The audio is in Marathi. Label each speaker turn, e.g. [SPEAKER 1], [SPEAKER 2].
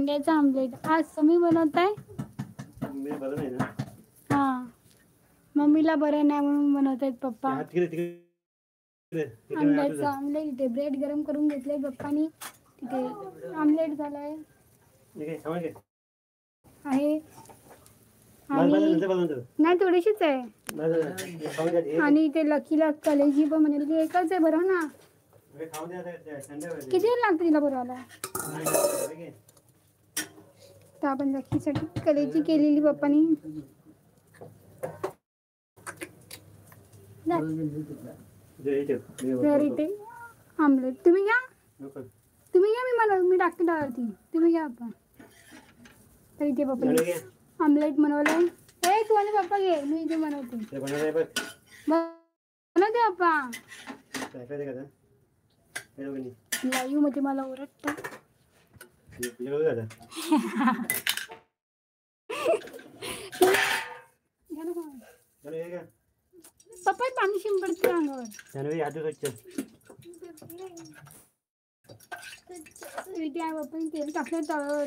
[SPEAKER 1] अंड्याचा आमलेट आज तुम्ही बनवताय?
[SPEAKER 2] मी बरं नाही ना.
[SPEAKER 1] हा, मम्मीला बरं नाही म्हणून बनवतायत पप्पा. अंड्याचा आमलेट. इथे ब्रेड गरम करून घेतले पप्पानी. तिथे आमलेट झालाय आहे आणि नाही थोडीशीच आहे. आणि ते लकीला कलेजी पण म्हणेल की एकच आहे बरं ना. किती वेळ लागतो तिला बनवायला? तर आपण लकीसाठी कलेजी केलेली पप्पानी. इथे आमलेट तुम्ही घ्या. तुम्ही घ्या, मी टाकते डाळवरती. तुम्ही घ्या आपण. तर इथे पप्पा आमलेट बनवलंय. ए तू आणि पप्पा घे, मी इथे बनवते. बनवते पप्पा. लाईव्ह मध्ये मला ओरडतं. पप्पा पाणी शिंपडते अंगावर. इथे आहे पप्पा तेल टाकलं तव्यावर.